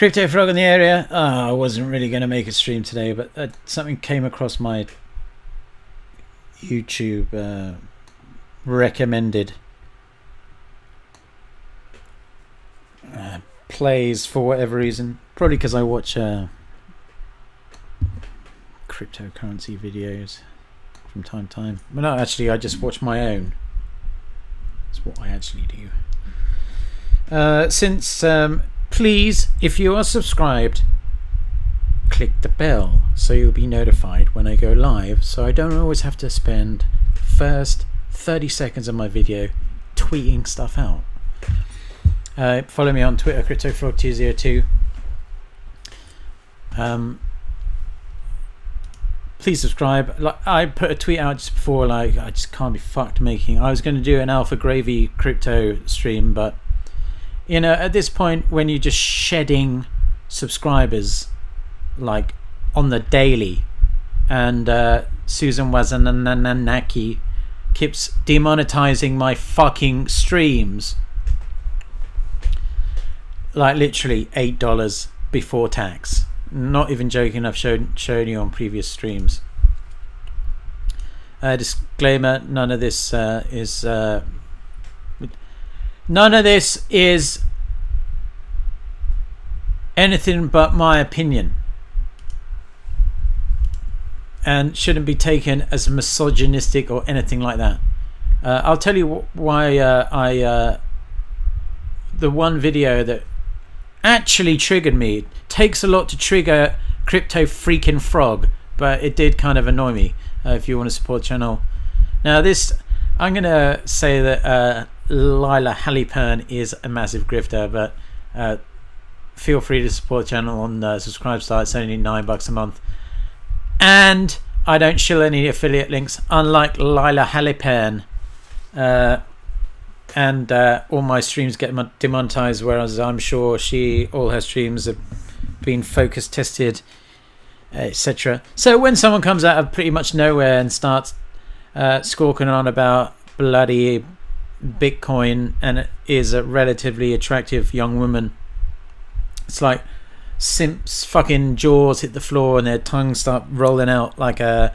Crypto Frog in the area. I wasn't really going to make a stream today, but something came across my YouTube recommended plays for whatever reason. Probably because I watch cryptocurrency videos from time to time. But no, actually, I just watch my own. That's what I actually do. Please, if you are subscribed, click the bell so you'll be notified when I go live, so I don't always have to spend the first 30 seconds of my video tweeting stuff out. Follow me on Twitter, CryptoFrog202. Please subscribe. Like, I put a tweet out just before, like, I just can't be fucked making. I was going to do an Alpha Gravy crypto stream, but you know, at this point, when you're just shedding subscribers like on the daily, and Susan Wazananaki keeps demonetizing my fucking streams, like literally $8 before tax. Not even joking. I've shown you on previous streams. Disclaimer: none of this is anything but my opinion, and shouldn't be taken as misogynistic or anything like that. I'll tell you why the one video that actually triggered me. It takes a lot to trigger Crypto Freaking Frog, but it did kind of annoy me. If you want to support the channel. Now this, I'm going to say that Layah Heilpern is a massive grifter, but feel free to support the channel on the subscribe site. It's only $9 a month, and I don't shill any affiliate links, unlike Layah Heilpern, and all my streams get demonetized, whereas I'm sure all her streams have been focus tested, etc. So when someone comes out of pretty much nowhere and starts squawking on about bloody Bitcoin, and it is a relatively attractive young woman, it's like simps fucking jaws hit the floor and their tongues start rolling out like a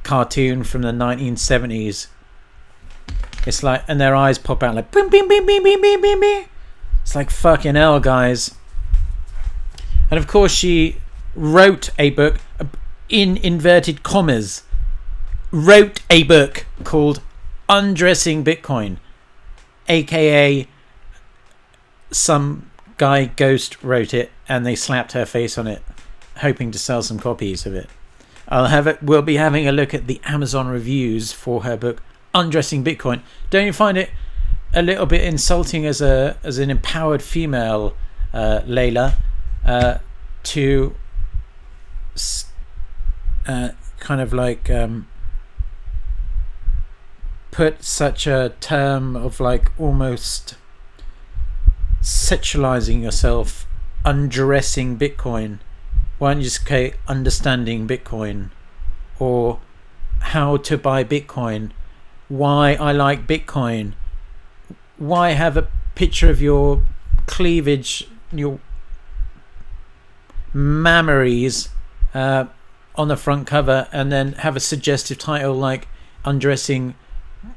cartoon from the 1970s. It's like, and their eyes pop out like boom, boom, boom, boom, boom, boom, boom, boom. It's like fucking hell, guys. And of course she wrote a book, in inverted commas, wrote a book called Undressing Bitcoin, aka some guy ghost wrote it and they slapped her face on it, hoping to sell some copies of it. We'll be having a look at the Amazon reviews for her book Undressing Bitcoin. Don't you find it a little bit insulting as an empowered female, Layla, to kind of like put such a term of like almost sexualizing yourself, undressing Bitcoin? Why don't you just say understanding Bitcoin, or how to buy Bitcoin, why I like Bitcoin, why have a picture of your cleavage, your mammaries on the front cover, and then have a suggestive title like Undressing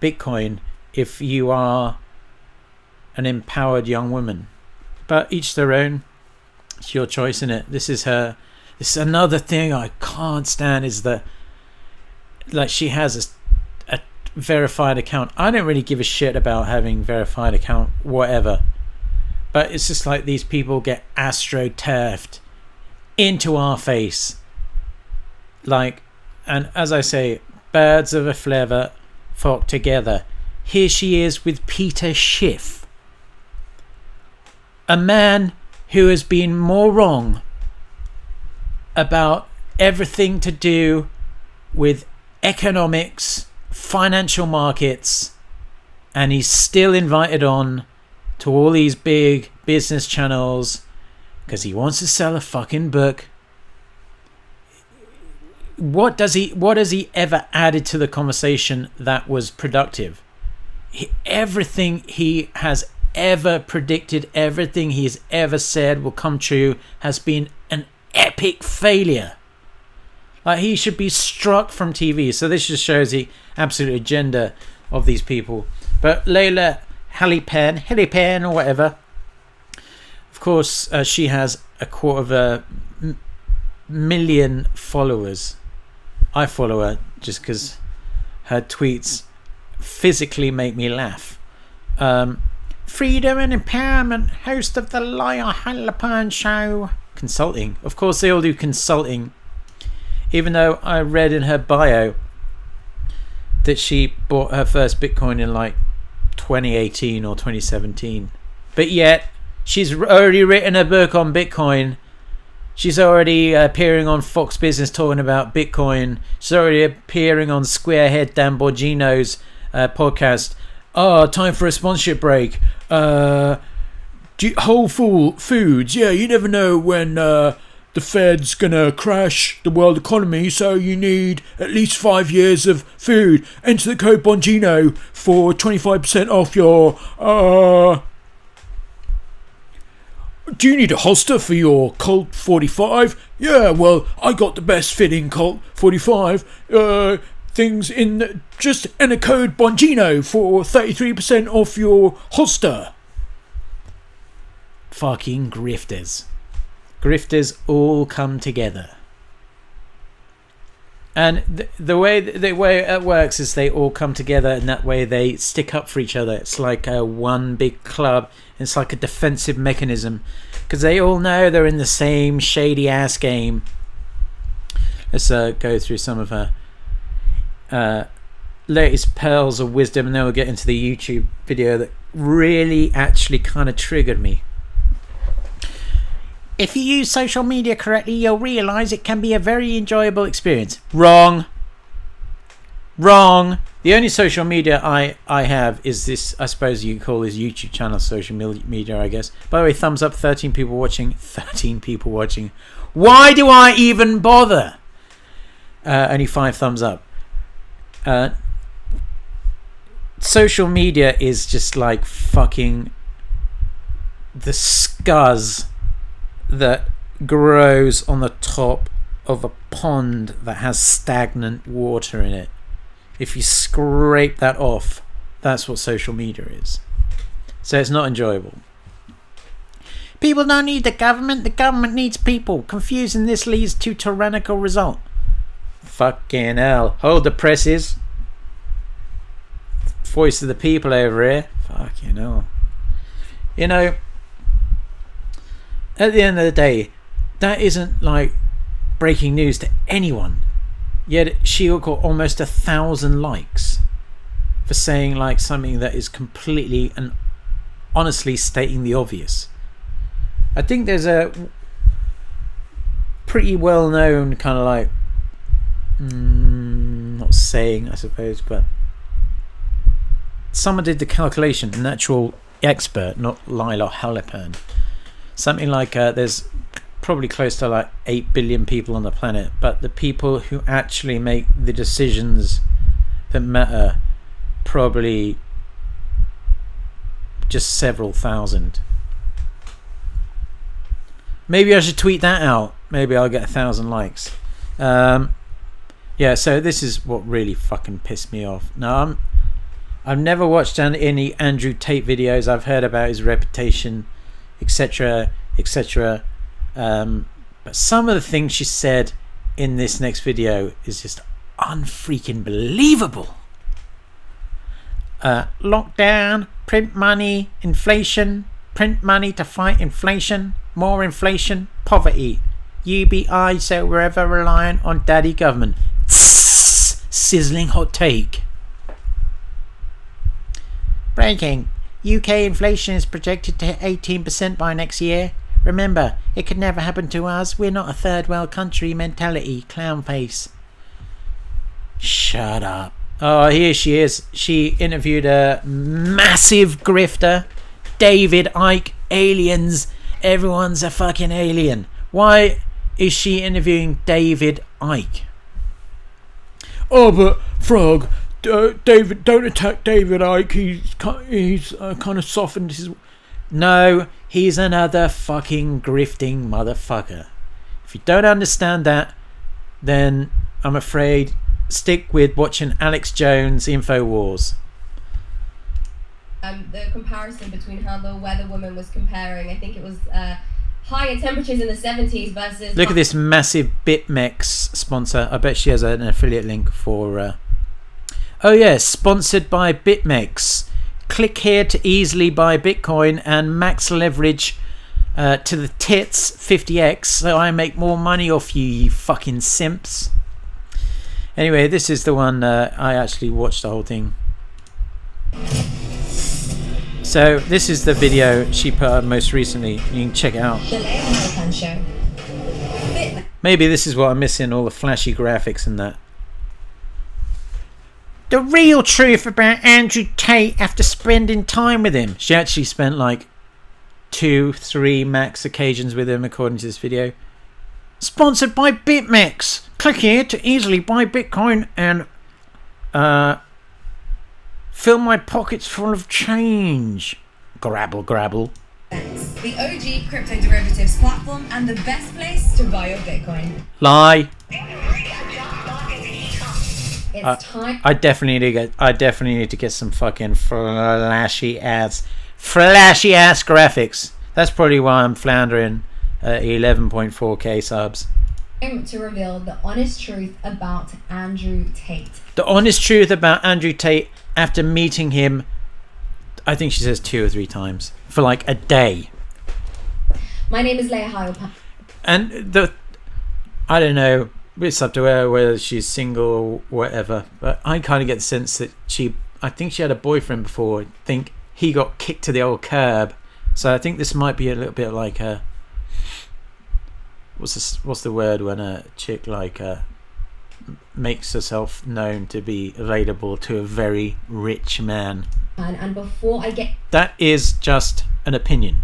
Bitcoin if you are an empowered young woman. But each their own. It's your choice, isn't it? This is another thing I can't stand, is that like she has a verified account. I don't really give a shit about having verified account, whatever, but it's just like these people get astroturfed into our face, like, and as I say, birds of a feather flock together. Here she is with Peter Schiff, a man who has been more wrong about everything to do with economics, financial markets, and he's still invited on to all these big business channels because he wants to sell a fucking book. What has he ever added to the conversation that was productive? Everything he has ever predicted, everything he's ever said will come true, has been an epic failure. Like, he should be struck from TV. So this just shows the absolute agenda of these people. But Layah Heilpern or whatever, of course, she has 250,000 followers. I follow her just because her tweets physically make me laugh. Freedom and empowerment, host of the Layah Heilpern show. Consulting. Of course, they all do consulting. Even though I read in her bio that she bought her first Bitcoin in like 2018 or 2017. But yet, she's already written a book on Bitcoin. She's already appearing on Fox Business talking about Bitcoin. She's already appearing on Squarehead Dan Bongino's podcast. Oh, time for a sponsorship break. Whole Foods. Yeah, you never know when the Fed's gonna crash the world economy, so you need at least 5 years of food. Enter the code Bongino for 25% off your do you need a holster for your Colt 45? Yeah, well, I got the best fitting Colt 45 things in. Just enter code Bongino for 33% off your holster. Fucking grifters. Grifters all come together. And the way it works is they all come together, and that way they stick up for each other. It's like one big club. It's like a defensive mechanism, because they all know they're in the same shady ass game. Let's go through some of her latest pearls of wisdom, and then we'll get into the YouTube video that really actually kind of triggered me. If you use social media correctly, you'll realise it can be a very enjoyable experience. Wrong. The only social media I have is this, I suppose you call this YouTube channel social media, I guess. By the way, thumbs up, 13 people watching. 13 people watching. Why do I even bother? Only 5 thumbs up. Social media is just like fucking the scuzz that grows on the top of a pond that has stagnant water in it. If you scrape that off, that's what social media is. So it's not enjoyable. People don't need the government needs people. Confusing this leads to tyrannical result. Fucking hell. Hold the presses. Voice of the people over here. Fucking hell. You know, at the end of the day, that isn't like breaking news to anyone. Yet she got almost 1,000 likes for saying like something that is completely and honestly stating the obvious. I think there's a pretty well known kind of like not saying, I suppose, but someone did the calculation, an actual expert, not Layah Heilpern. Something like there's probably close to like 8 billion people on the planet, but the people who actually make the decisions that matter probably just several thousand. Maybe I should tweet that out. Maybe I'll get 1,000 likes. Yeah, so this is what really fucking pissed me off. Now, I've never watched any Andrew Tate videos. I've heard about his reputation, etc., etc. But some of the things she said in this next video is just unfreaking believable. Lockdown, print money, inflation, print money to fight inflation, more inflation, poverty, UBI, so we're ever reliant on daddy government. Tss, sizzling hot take. Breaking. UK inflation is projected to hit 18% by next year. Remember, it could never happen to us. We're not a third world country mentality. Clown face. Shut up. Oh, here she is. She interviewed a massive grifter. David Icke. Aliens. Everyone's a fucking alien. Why is she interviewing David Icke? Oh, but Frog, David, don't attack David Icke. He's kind of softened his... No, he's another fucking grifting motherfucker. If you don't understand that, then I'm afraid stick with watching Alex Jones InfoWars. The comparison between how the weather woman was comparing, I think it was higher temperatures in the 70s versus... Look at this massive BitMEX sponsor. I bet she has an affiliate link for... Oh yeah, sponsored by BitMEX. Click here to easily buy Bitcoin and max leverage to the tits 50x so I make more money off you, you fucking simps. Anyway, this is the one I actually watched the whole thing. So this is the video she put up most recently. You can check it out. The Layah Heilpern show. Maybe this is what I'm missing, all the flashy graphics and that. The real truth about Andrew Tate after spending time with him. She actually spent like 2-3 max occasions with him according to this video. Sponsored by BitMEX. Click here to easily buy Bitcoin and fill my pockets full of change. Grabble, grabble. The OG crypto derivatives platform and the best place to buy your Bitcoin. Lie. It's time. I definitely need to get some fucking flashy ass graphics. That's probably why I'm floundering 11.4k subs. To reveal the honest truth about Andrew Tate. The honest truth about Andrew Tate after meeting him, I think she says 2 or 3 times for like a day. My name is Layah Heilpern. And I don't know, it's up to her whether she's single or whatever, but I kind of get the sense that I think she had a boyfriend before. I think he got kicked to the old curb, so I think this might be a little bit like a... What's the word when a chick like makes herself known to be available to a very rich man? And before I get... That is just an opinion.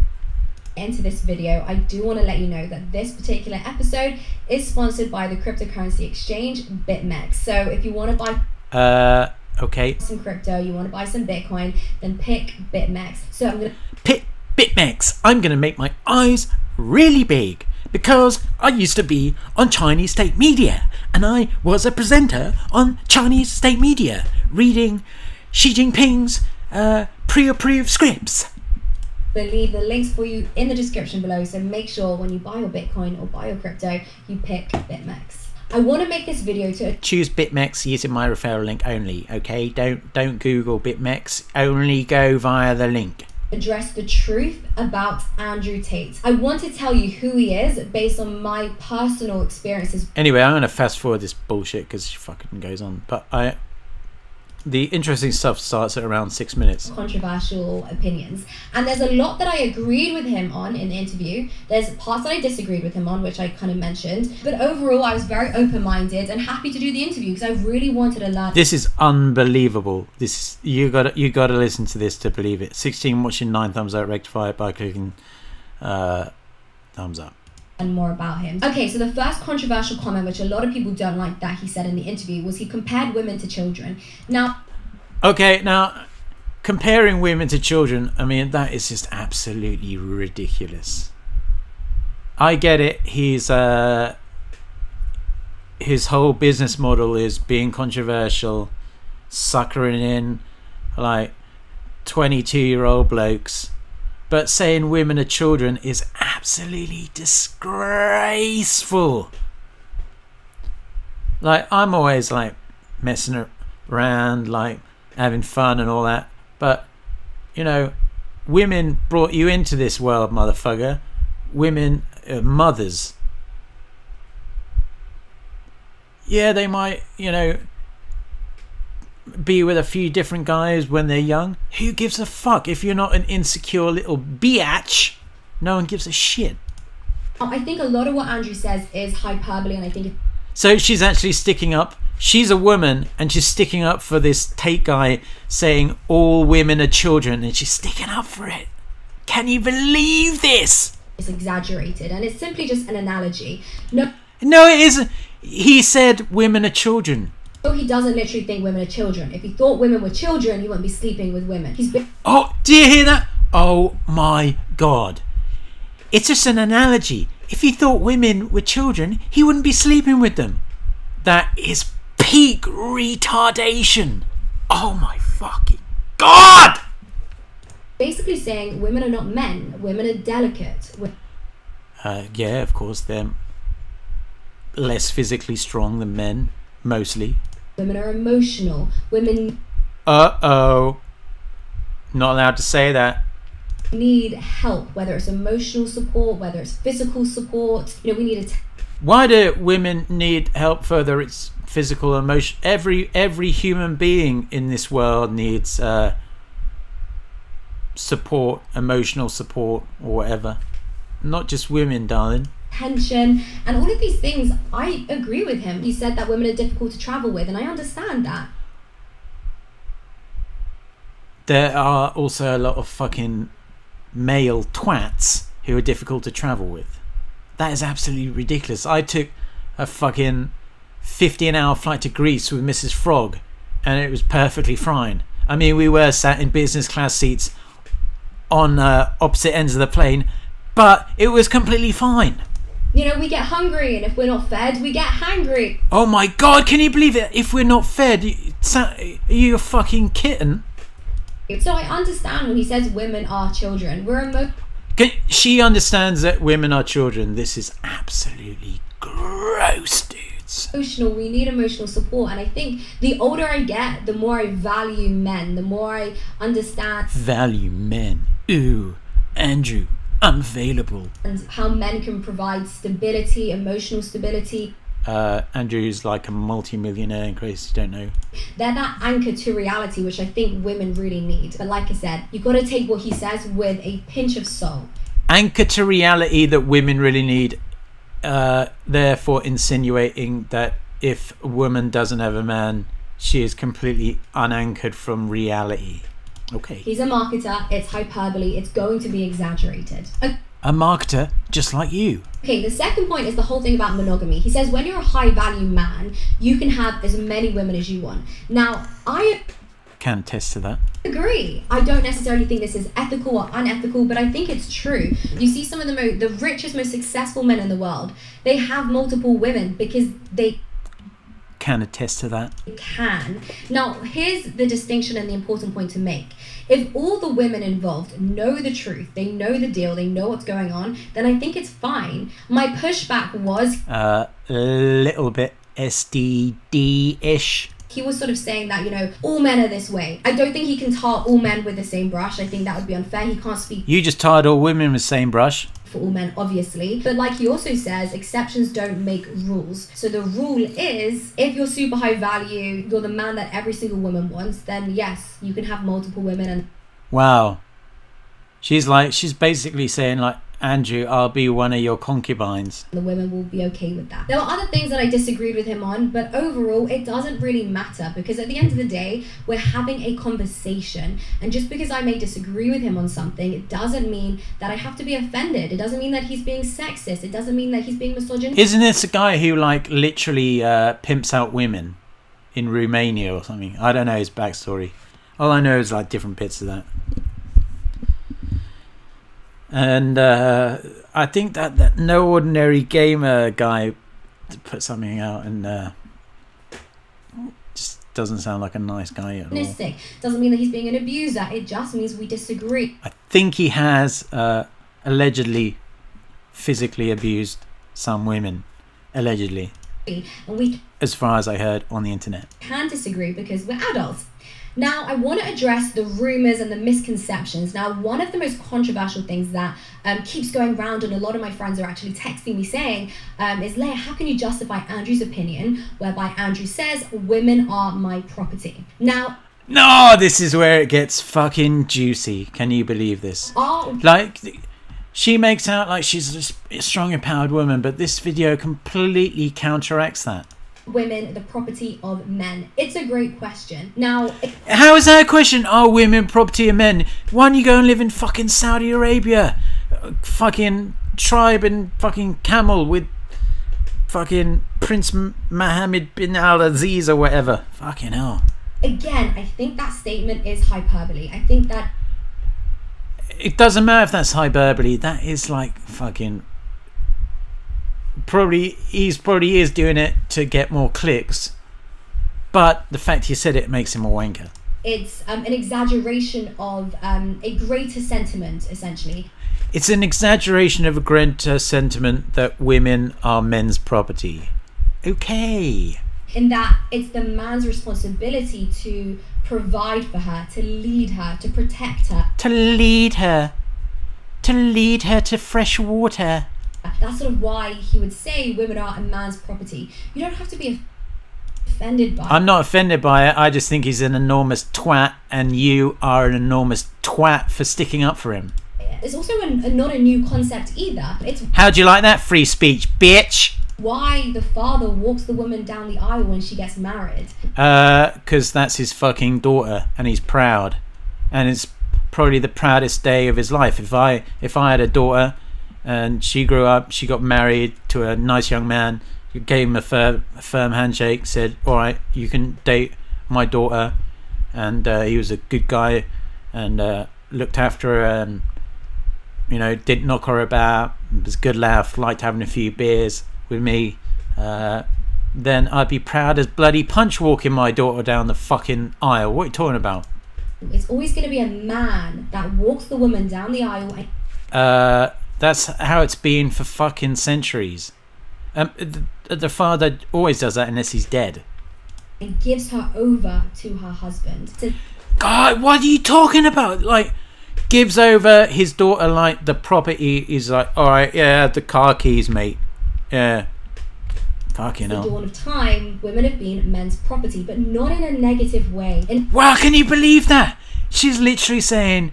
Into this video, I do want to let you know that this particular episode is sponsored by the cryptocurrency exchange BitMEX. So if you want to buy okay, some crypto, you want to buy some Bitcoin, then pick BitMEX. So I'm gonna pick BitMEX. I'm gonna make my eyes really big because I used to be on Chinese state media and I was a presenter on Chinese state media reading Xi Jinping's pre-approved scripts. We'll leave the links for you in the description below, so make sure when you buy your Bitcoin or buy your crypto, you pick BitMEX. I want to make this video to choose BitMEX using my referral link only, okay? Don't Google BitMEX, only go via the link. Address the truth about Andrew Tate. I want to tell you who he is based on my personal experiences. Anyway, I'm going to fast forward this bullshit because she fucking goes on, but the interesting stuff starts at around 6 minutes. Controversial opinions. And there's a lot that I agreed with him on in the interview. There's parts that I disagreed with him on, which I kind of mentioned. But overall, I was very open-minded and happy to do the interview because I really wanted to learn. This is unbelievable. You gotta listen to this to believe it. 16 watching, 9 thumbs up, rectify it by clicking thumbs up. And more about him. Okay, so the first controversial comment, which a lot of people don't like that he said in the interview, was he compared women to children. Now, comparing women to children, I mean, that is just absolutely ridiculous. I get it. His whole business model is being controversial, suckering in like 22-year-old blokes. But saying women are children is absolutely disgraceful. Like, I'm always like messing around, like having fun and all that. But, you know, women brought you into this world, motherfucker. Women are mothers. Yeah, they might, you know, be with a few different guys when they're young. Who gives a fuck? If you're not an insecure little biatch, no one gives a shit. I think a lot of what Andrew says is hyperbole, and I think so she's actually sticking up. She's a woman and she's sticking up for this Tate guy saying all women are children, and she's sticking up for it. Can you believe this? It's exaggerated and it's simply just an analogy. No, it isn't. He said women are children. He doesn't literally think women are children. If he thought women were children, he wouldn't be sleeping with women. Oh, do you hear that? Oh my God. It's just an analogy. If he thought women were children, he wouldn't be sleeping with them. That is peak retardation. Oh my fucking God! Basically saying women are not men. Women are delicate. Yeah, of course, they're less physically strong than men, mostly. Women are emotional. Women... Uh-oh. Not allowed to say that. Need help, whether it's emotional support, whether it's physical support. We need Why do women need help, further it's physical, emotion? Every human being in this world needs support, emotional support, or whatever. Not just women, darling. Attention and all of these things. I agree with him. He said that women are difficult to travel with, and I understand that. There are also a lot of fucking male twats who are difficult to travel with. That is absolutely ridiculous. I took a fucking 15-hour flight to Greece with Mrs. Frog, and it was perfectly fine. I mean, we were sat in business class seats on opposite ends of the plane, but it was completely fine. We get hungry, and if we're not fed, we get hangry. Oh my God, can you believe it? If we're not fed, are you a fucking kitten? So I understand when he says women are children. She understands that women are children. This is absolutely gross, dudes. Emotional. We need emotional support, and I think the older I get, the more I value men, the more I understand. Value men. Ooh, Andrew, I'm available. And how men can provide stability, emotional stability. Andrew's like a multi-millionaire, in case you don't know. They're that anchor to reality, which I think women really need. But like I said, you've got to take what he says with a pinch of salt. Anchor to reality that women really need, therefore insinuating that if a woman doesn't have a man, she is completely unanchored from reality. Okay. He's a marketer. It's hyperbole. It's going to be exaggerated. A marketer just like you. Okay, the second point is the whole thing about monogamy. He says when you're a high value man, you can have as many women as you want. Now, I can attest to that. Agree. I don't necessarily think this is ethical or unethical, but I think it's true. You see some of the richest, most successful men in the world, they have multiple women because they can attest to that. Can. Now, here's the distinction and the important point to make. If all the women involved know the truth, they know the deal, they know what's going on, then I think it's fine. My pushback was a little bit SDD-ish. He was sort of saying that, all men are this way. I don't think he can tar all men with the same brush. I think that would be unfair. He can't speak. You just tarred all women with the same brush. For all men, obviously. But like he also says, exceptions don't make rules. So the rule is, if you're super high value, you're the man that every single woman wants, then yes, you can have multiple women. And wow. She's basically saying Andrew, I'll be one of your concubines. The women will be okay with that. There were other things that I disagreed with him on, but overall, it doesn't really matter because at the end of the day, we're having a conversation. And just because I may disagree with him on something, it doesn't mean that I have to be offended. It doesn't mean that he's being sexist. It doesn't mean that he's being misogynistic. Isn't this a guy who literally pimps out women in Romania or something? I don't know his backstory. All I know is different bits of that. And I think that No Ordinary Gamer guy put something out and just doesn't sound like a nice guy at all. Doesn't mean that he's being an abuser. It just means we disagree. I think he has allegedly physically abused some women. Allegedly. And we, as far as I heard on the internet, can disagree because we're adults. Now, I want to address the rumours and the misconceptions. Now, one of the most controversial things that keeps going round, and a lot of my friends are actually texting me saying, is, Layah, how can you justify Andrew's opinion, whereby Andrew says women are my property? Now... No, this is where it gets fucking juicy. Can you believe this? She makes out like she's a strong, empowered woman, but this video completely counteracts that. Women the property of men? It's a great question. Now, how is that a question? Are women property of men? Why don't you go and live in fucking Saudi Arabia? Fucking tribe and fucking camel with fucking Prince Mohammed bin Al-Aziz or whatever. Fucking hell. Again, I think that statement is hyperbole. I think that it doesn't matter if that's hyperbole. That is like fucking he probably is doing it to get more clicks, but the fact he said it makes him a wanker. It's an exaggeration of a greater sentiment, essentially. It's an exaggeration of a greater sentiment that women are men's property. Okay. In that it's the man's responsibility to provide for her, to lead her, to protect her. To lead her to fresh water. That's sort of why he would say women are a man's property. You don't have to be offended by it. I'm not offended by it. I just think he's an enormous twat, and you are an enormous twat for sticking up for him. It's also not a new concept either. It's how do you like that free speech, bitch? Why the father walks the woman down the aisle when she gets married. Because that's his fucking daughter, and he's proud, and it's probably the proudest day of his life. If I had a daughter and she grew up, she got married to a nice young man, gave him a firm handshake, said, all right, you can date my daughter, and he was a good guy and looked after her, and didn't knock her about, was a good laugh, liked having a few beers with me, then I'd be proud as bloody punch walking my daughter down the fucking aisle. What are you talking about? It's always going to be a man that walks the woman down the aisle. That's how it's been for fucking centuries. The father always does that unless he's dead. And gives her over to her husband. God, what are you talking about? Like, gives over his daughter like the property is like, all right, yeah, the car keys, mate. Yeah. Fucking hell. At the dawn of time, women have been men's property, but not in a negative way. Wow, can you believe that? She's literally saying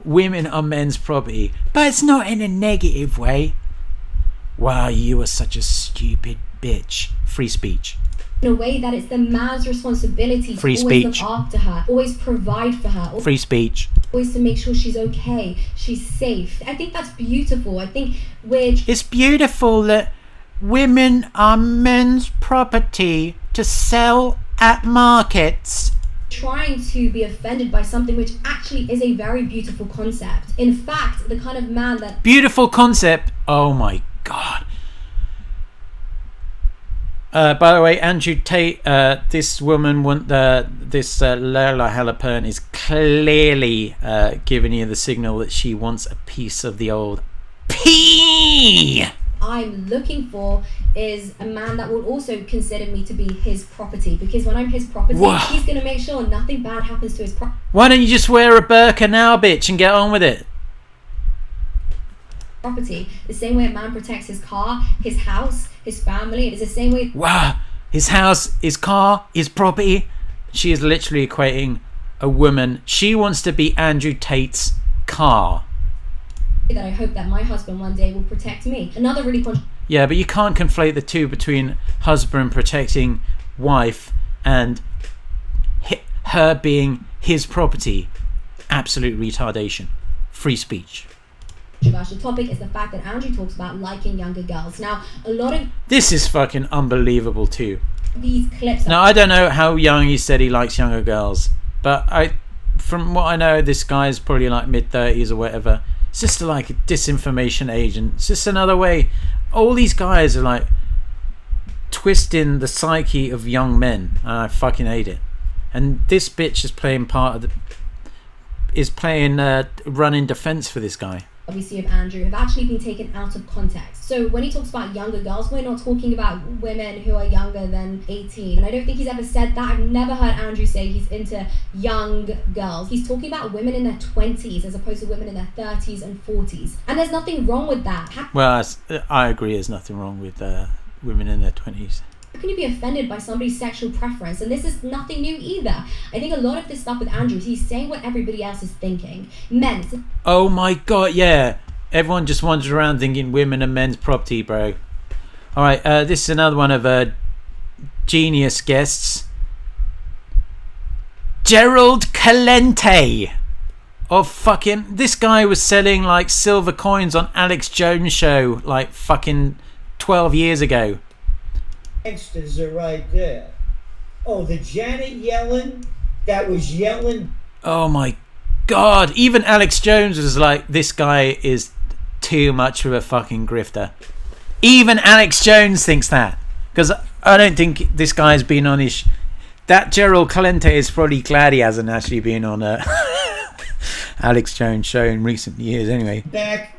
women are men's property, but it's not in a negative way. Wow, you are such a stupid bitch. Free speech. In a way that it's the man's responsibility to always look after her, always provide for her. Free speech. Always to make sure she's okay, she's safe. I think that's beautiful. I think it's beautiful that women are men's property to sell at markets. Trying to be offended by something which actually is a very beautiful concept. In fact, the kind of man that... Beautiful concept? Oh my God. By the way, Andrew Tate, this woman, this Layah Heilpern is clearly giving you the signal that she wants a piece of the old pee. I'm looking for is a man that will also consider me to be his property, because when I'm his property, he's going to make sure nothing bad happens to his property. Why don't you just wear a burqa now, bitch, and get on with it? Property. The same way a man protects his car, his house, his family. It is the same way. Wow, his house, his car, his property. She is literally equating a woman. She wants to be Andrew Tate's car. That I hope that my husband one day will protect me. Another really yeah, but you can't conflate the two between husband protecting wife and her being his property. Absolute retardation. Free speech. Controversial topic is the fact that Andrew talks about liking younger girls. Now, a lot of this is fucking unbelievable too. These clips. Now, I don't know how young he said he likes younger girls, but from what I know, this guy's probably like mid-30s or whatever. It's just like a disinformation agent. It's just another way. All these guys are like twisting the psyche of young men, and I fucking hate it. And this bitch is playing running defense for this guy. Obviously of Andrew have actually been taken out of context. So when he talks about younger girls, we're not talking about women who are younger than 18. And I don't think he's ever said that. I've never heard Andrew say he's into young girls. He's talking about women in their 20s as opposed to women in their 30s and 40s. And there's nothing wrong with that. Well, I agree there's nothing wrong with women in their 20s. How can you be offended by somebody's sexual preference? And this is nothing new either. I think a lot of this stuff with Andrew, he's saying what everybody else is thinking. Men. Oh my God, yeah. Everyone just wanders around thinking women are men's property, bro. Alright, this is another one of genius guests. Gerald Calente. This guy was selling like silver coins on Alex Jones show like fucking 12 years ago. gangsters are right there. Oh, the Janet Yellen that was yelling. Oh my God. Even Alex Jones was like, this guy is too much of a fucking grifter. Even Alex Jones thinks that. Because I don't think this guy's been on his... That Gerald Calente is probably glad he hasn't actually been on a Alex Jones show in recent years anyway. Back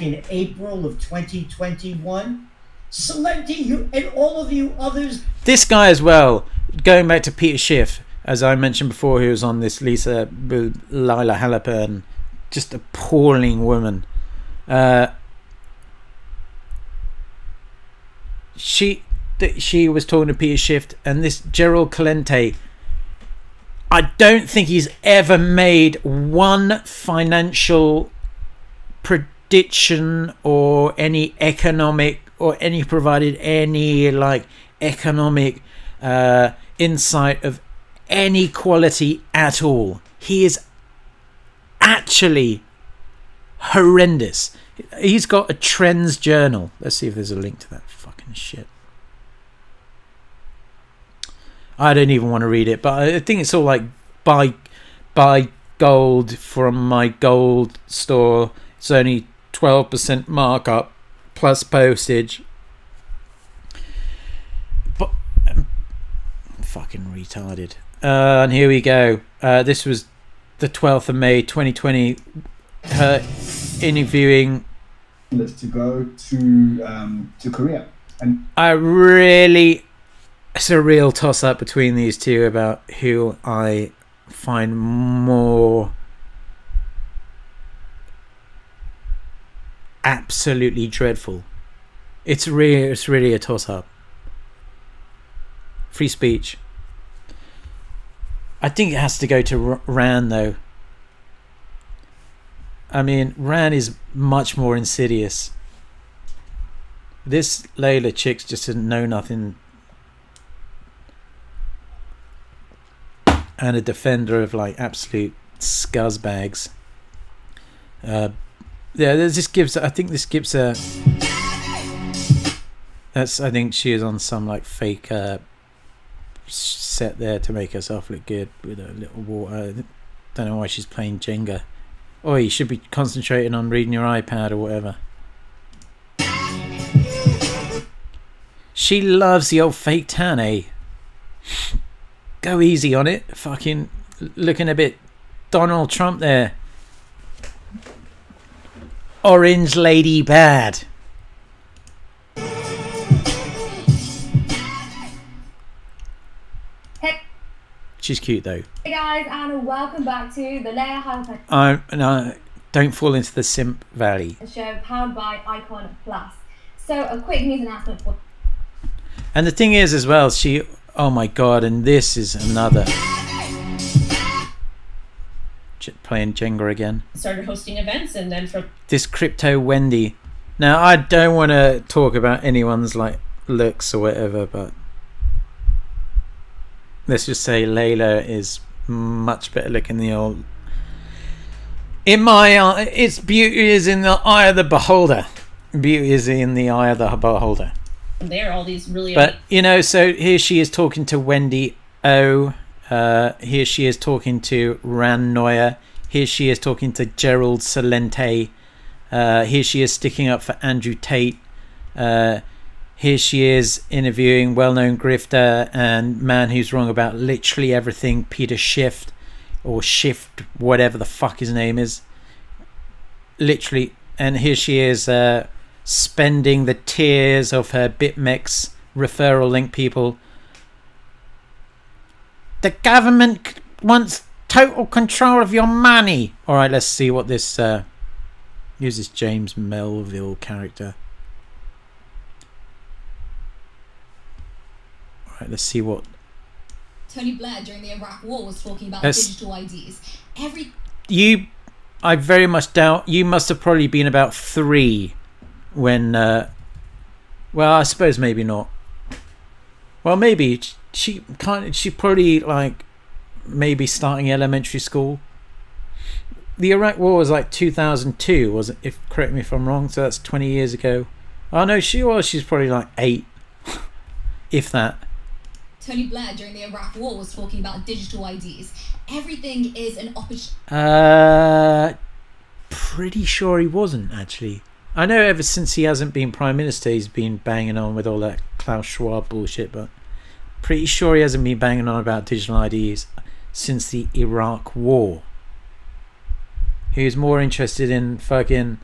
in April of 2021. Celeb, you and all of you others. This guy as well, going back to Peter Schiff, as I mentioned before, who was on this Layah Heilpern, just appalling woman. She was talking to Peter Schiff, and this Gerald Calente, I don't think he's ever made one financial prediction or any economic or any provided any like economic insight of any quality at all. He is actually horrendous. He's got a trends journal. Let's see if there's a link to that fucking shit. I don't even want to read it, but I think it's all like buy gold from my gold store. It's only 12% markup plus postage. But fucking retarded. And here we go. This was the 12th of May 2020. Her interviewing to go to Korea, and it's a real toss up between these two about who I find more absolutely dreadful. It's really a toss up. Free speech. I think it has to go to Ran though. I mean, Ran is much more insidious. This Layla chick's just didn't know nothing. And a defender of like absolute scuzzbags. Yeah, this gives. I think this gives her. I think she is on some like fake set there to make herself look good with a little water. I don't know why she's playing Jenga. Oh, you should be concentrating on reading your iPad or whatever. She loves the old fake tan, eh? Go easy on it. Fucking looking a bit Donald Trump there. Orange lady bad. Hey. She's cute though. Hey guys, and welcome back to the Layah Heilpern No, don't fall into the simp valley. show powered by Icon Plus. So a quick news announcement for. And the thing is as well, oh my god, and this is another playing Jenga again. Started hosting events, and then from this Crypto Wendy. Now I don't want to talk about anyone's like looks or whatever, but let's just say Layla is much better looking than the old. In my eye, its beauty is in the eye of the beholder. Beauty is in the eye of the beholder. there, all these really. But you know, so here she is talking to Wendy O. Here she is talking to Ran Neuer. Here she is talking to Gerald Celente. Here she is sticking up for Andrew Tate. Here she is interviewing well-known grifter and man who's wrong about literally everything, Peter Schiff, or Shift, whatever the fuck his name is. Literally. And here she is spending the tears of her BitMEX referral link people. The government wants total control of your money. Alright, let's see what this... Here's this James Melville character. Alright, let's see what... Tony Blair during the Iraq War was talking about digital IDs. I very much doubt you must have probably been about 3 when well, I suppose maybe not. Well, maybe she probably like maybe starting elementary school. The Iraq War was like 2002, was it? If correct me if I'm wrong. So that's 20 years ago. Oh no, she's probably like 8. if that. Tony Blair during the Iraq War was talking about digital IDs. Everything is an opportunity. Pretty sure he wasn't, actually. I know ever since he hasn't been Prime Minister, he's been banging on with all that Klaus Schwab bullshit, but pretty sure he hasn't been banging on about digital IDs since the Iraq War. He was more interested in fucking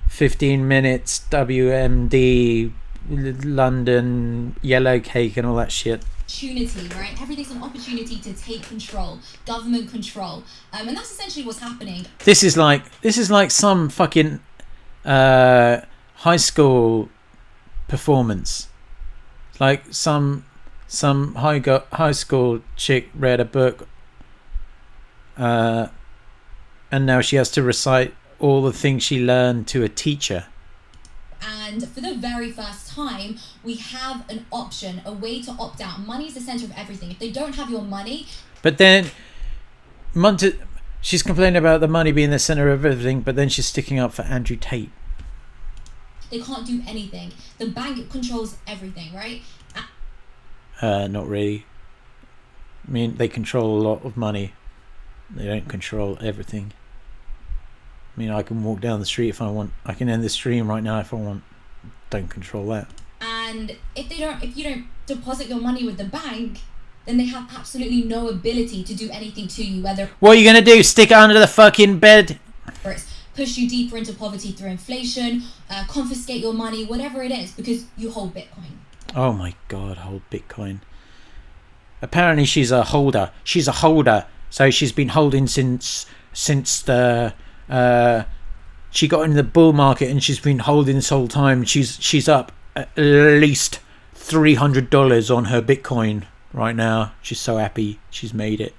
15 minutes, WMD, London, yellow cake and all that shit. Opportunity, right? Everything's an opportunity to take control, government control, and that's essentially what's happening. This is like some fucking high school performance. Like some high school chick read a book, and now she has to recite all the things she learned to a teacher. And for the very first time, we have an option, a way to opt out. Money is the center of everything. If they don't have your money... But then, she's complaining about the money being the center of everything, but then she's sticking up for Andrew Tate. They can't do anything. The bank controls everything, right? Not really. I mean, they control a lot of money. They don't control everything. I mean, I can walk down the street if I want. I can end the stream right now if I want. Don't control that. And if you don't deposit your money with the bank, then they have absolutely no ability to do anything to you. Whether what are you gonna do? Stick it under the fucking bed? Or it's push you deeper into poverty through inflation, confiscate your money, whatever it is, because you hold Bitcoin. Oh my God, hold Bitcoin. Apparently, she's a holder. She's a holder. So she's been holding since the. She got into the bull market and she's been holding this whole time. She's up at least $300 on her Bitcoin right now. She's so happy she's made it.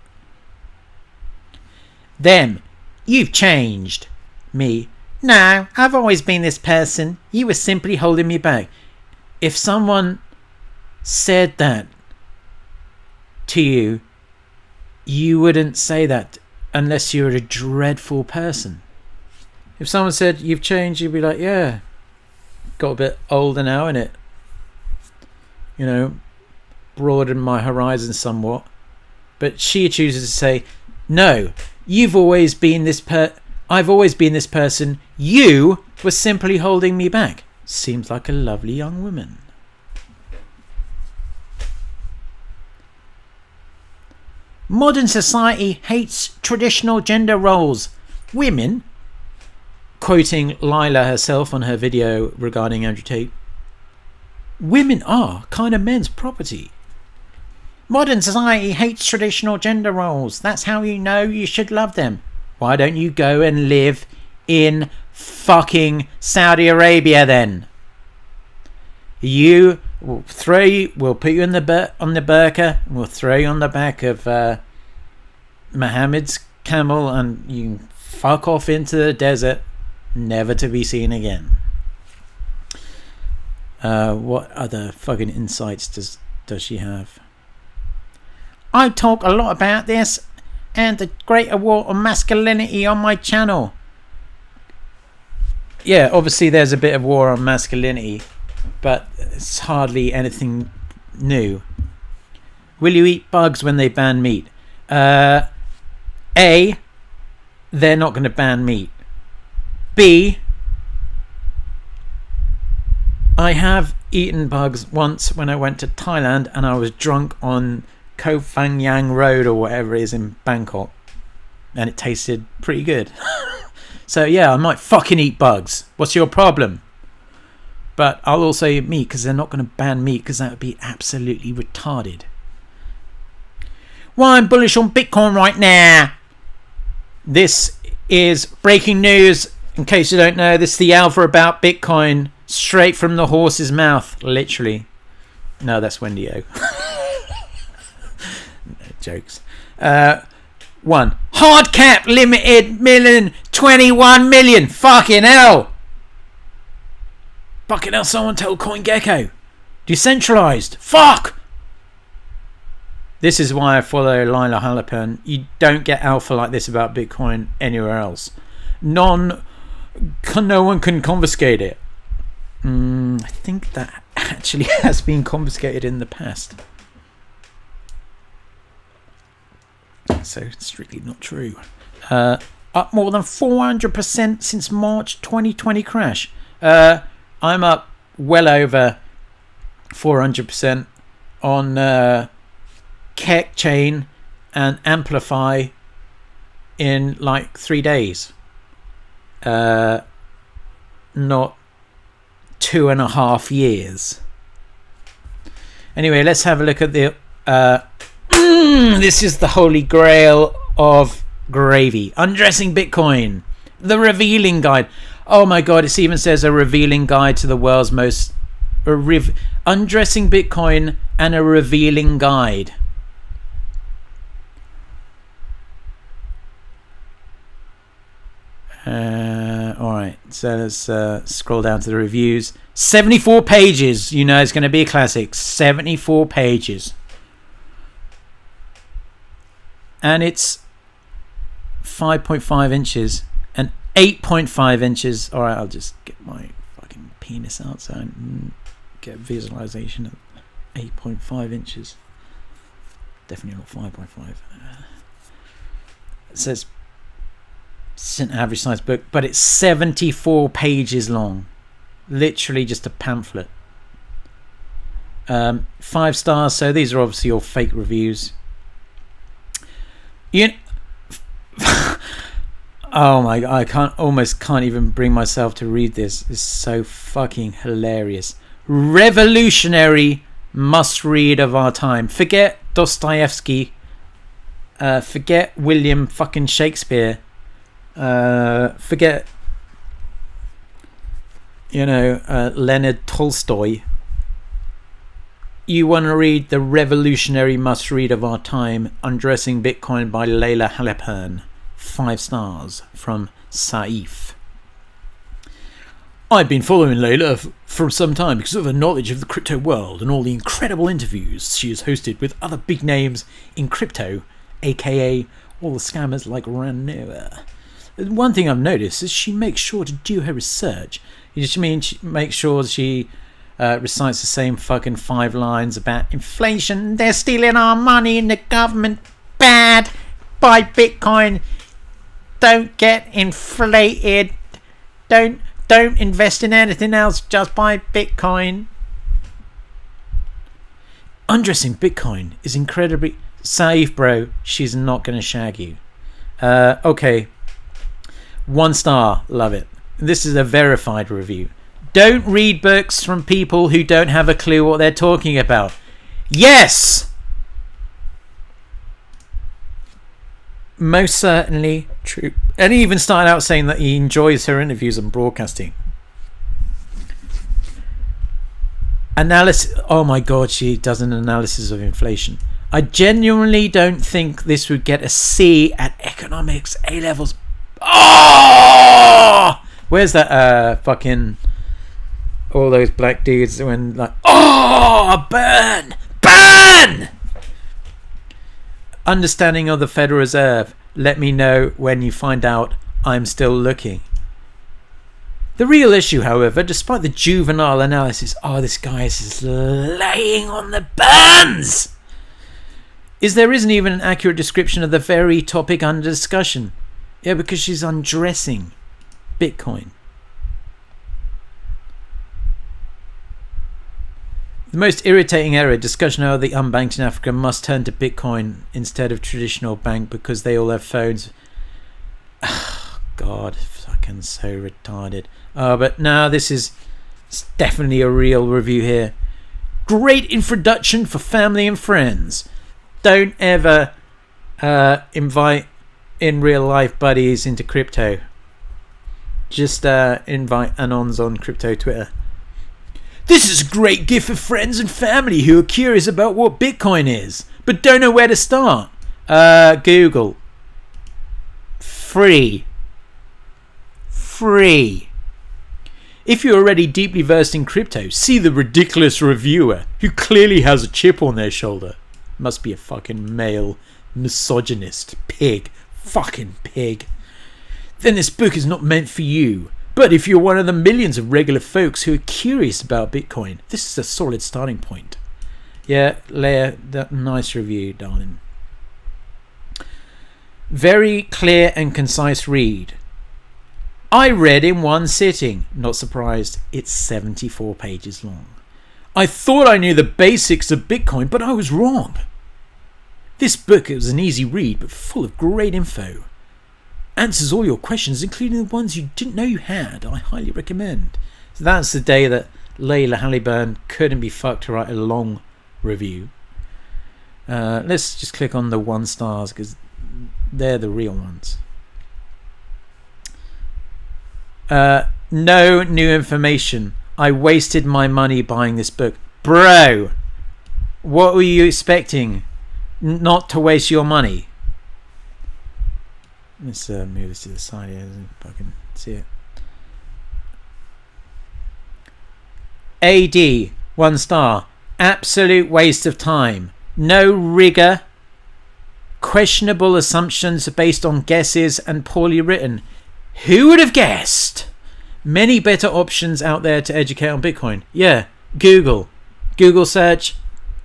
Them, you've changed. Me, no, I've always been this person. You were simply holding me back. If someone said that to you, you wouldn't say that unless you're a dreadful person. If someone said you've changed, you'd be like, yeah, got a bit older now, innit? You know, broadened my horizon somewhat. But she chooses to say, no, you've always been this I've always been this person. You were simply holding me back. Seems like a lovely young woman. Modern society hates traditional gender roles. Women, quoting Layah herself on her video regarding Andrew Tate, women are kind of men's property. Modern society hates traditional gender roles. That's how you know you should love them. Why don't you go and live in fucking Saudi Arabia then? We'll put you on the burqa, and we'll throw you on the back of Muhammad's camel, and you fuck off into the desert, never to be seen again. What other fucking insights does she have? I talk a lot about this and the greater war on masculinity on my channel. Yeah, obviously there's a bit of war on masculinity, but it's hardly anything new. Will you eat bugs when they ban meat? A, they're not going to ban meat. B, I have eaten bugs once when I went to Thailand and I was drunk on Koh Phangan Road or whatever it is in Bangkok, and it tasted pretty good. So yeah, I might fucking eat bugs. What's your problem? But I'll also eat meat because they're not going to ban meat because that would be absolutely retarded. Why I'm bullish on Bitcoin right now. This is breaking news. In case you don't know, this is the alpha about Bitcoin, straight from the horse's mouth, literally. No, that's Wendy O. Jokes. 1. Hard cap limited 21 million. Fucking hell. Fucking hell, someone tell CoinGecko. Decentralized. Fuck. This is why I follow Layah Heilpern. You don't get alpha like this about Bitcoin anywhere else. No one can confiscate it. I think that actually has been confiscated in the past. So strictly not true. Up more than 400% since March 2020 crash. I'm up well over 400% on Keck Chain and Amplify in like 3 days. Not 2.5 years. Anyway, let's have a look at the this is the holy grail of gravy. Undressing Bitcoin, the revealing guide. Oh my god, it even says a revealing guide to the world's most undressing Bitcoin and a revealing guide. Alright, so let's scroll down to the reviews. 74 pages. You know it's going to be a classic. 74 pages. And it's 5.5 inches and 8.5 inches. Alright, I'll just get my fucking penis out so I get visualization of 8.5 inches. Definitely not 5.5. It says it's an average size book, but it's 74 pages long. Literally just a pamphlet. 5 stars, so these are obviously all fake reviews. Oh my god, I almost can't even bring myself to read this. It's so fucking hilarious. Revolutionary must read of our time. Forget Dostoevsky. Forget William fucking Shakespeare. Forget Leonard Tolstoy. You want to read the revolutionary must read of our time, Undressing Bitcoin by Layah Heilpern. 5 stars from Saif. I've been following Laylah for some time because of her knowledge of the crypto world and all the incredible interviews she has hosted with other big names in crypto, aka all the scammers like Ranoa. One thing I've noticed is she makes sure to do her research. She makes sure she recites the same fucking 5 lines about inflation. They're stealing our money and the government bad. Buy Bitcoin. Don't get inflated. Don't invest in anything else. Just buy Bitcoin. Undressing Bitcoin is incredibly safe, bro. She's not going to shag you. Okay. 1 star. Love it. This is a verified review. Don't read books from people who don't have a clue what they're talking about. Yes! Most certainly true. And he even started out saying that he enjoys her interviews and broadcasting. Analysis. Oh my god, she does an analysis of inflation. I genuinely don't think this would get a C at economics A levels. Oh! Where's that fucking all those black dudes when like, oh, burn! Understanding of the Federal Reserve. Let me know when you find out. I'm still looking. The real issue, however, despite the juvenile analysis, this guy is laying on the buns, is there isn't even an accurate description of the very topic under discussion. Yeah, because she's undressing Bitcoin. The most irritating error, discussion how the unbanked in Africa must turn to Bitcoin instead of traditional bank because they all have phones. Oh, God, fucking so retarded. But now this is definitely a real review here. Great introduction for family and friends. Don't ever invite in real life buddies into crypto. Just invite anons on crypto Twitter. This is a great gift for friends and family who are curious about what Bitcoin is, but don't know where to start. Google. Free. If you're already deeply versed in crypto, see the ridiculous reviewer who clearly has a chip on their shoulder. Must be a fucking male misogynist pig. Fucking pig. Then this book is not meant for you. But if you're one of the millions of regular folks who are curious about Bitcoin, this is a solid starting point. Yeah, Layah, that nice review, darling. Very clear and concise read. I read in one sitting. Not surprised, it's 74 pages long. I thought I knew the basics of Bitcoin, but I was wrong. This book was an easy read, but full of great info. Answers all your questions, including the ones you didn't know you had. I highly recommend. So that's the day that Layah Heilpern couldn't be fucked to write a long review. Let's just click on the 1 stars because they're the real ones. No new information. I wasted my money buying this book. Bro, what were you expecting? Not to waste your money. Let's move this to the side here if I can see it. AD, 1 star. Absolute waste of time. No rigor. Questionable assumptions based on guesses and poorly written. Who would have guessed? Many better options out there to educate on Bitcoin. Yeah, Google. Google search.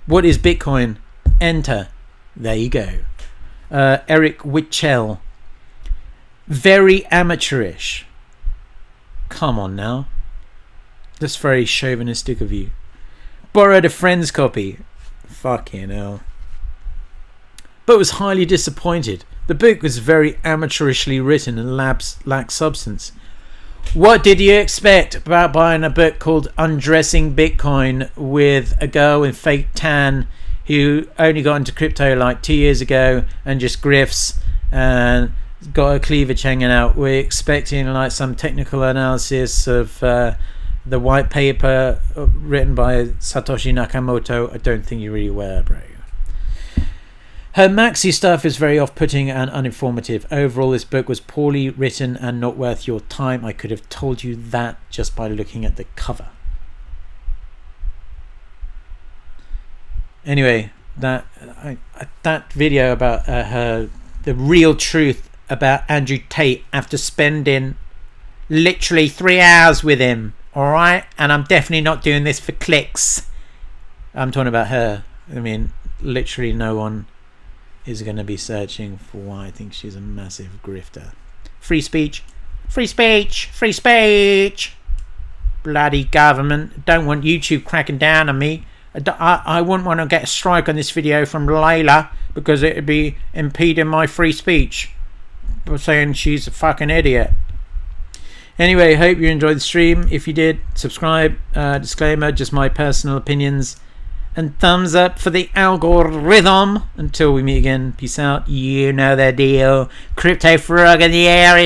What is Bitcoin? Enter. There you go. Eric Witchell. Very amateurish. Come on now. That's very chauvinistic of you. Borrowed a friend's copy. Fucking hell. But was highly disappointed. The book was very amateurishly written and lacked substance. What did you expect about buying a book called Undressing Bitcoin with a girl with fake tan who only got into crypto like 2 years ago and just grifts and got a cleavage hanging out? We're expecting like some technical analysis of the white paper written by Satoshi Nakamoto. I don't think you really were, bro. Her maxi stuff is very off-putting and uninformative. Overall, this book was poorly written and not worth your time. I could have told you that just by looking at the cover. Anyway, that video about the real truth about Andrew Tate after spending literally 3 hours with him. All right, and I'm definitely not doing this for clicks. I'm talking about her. I mean, literally no one is going to be searching for why I think she's a massive grifter. Free speech, free speech, free speech. Bloody government. Don't want YouTube cracking down on me. I wouldn't want to get a strike on this video from Laylah because it would be impeding my free speech by saying she's a fucking idiot. Anyway, hope you enjoyed the stream. If you did, subscribe. Disclaimer, just my personal opinions. And thumbs up for the algorithm. Until we meet again, peace out. You know the deal. Crypto frog in the area.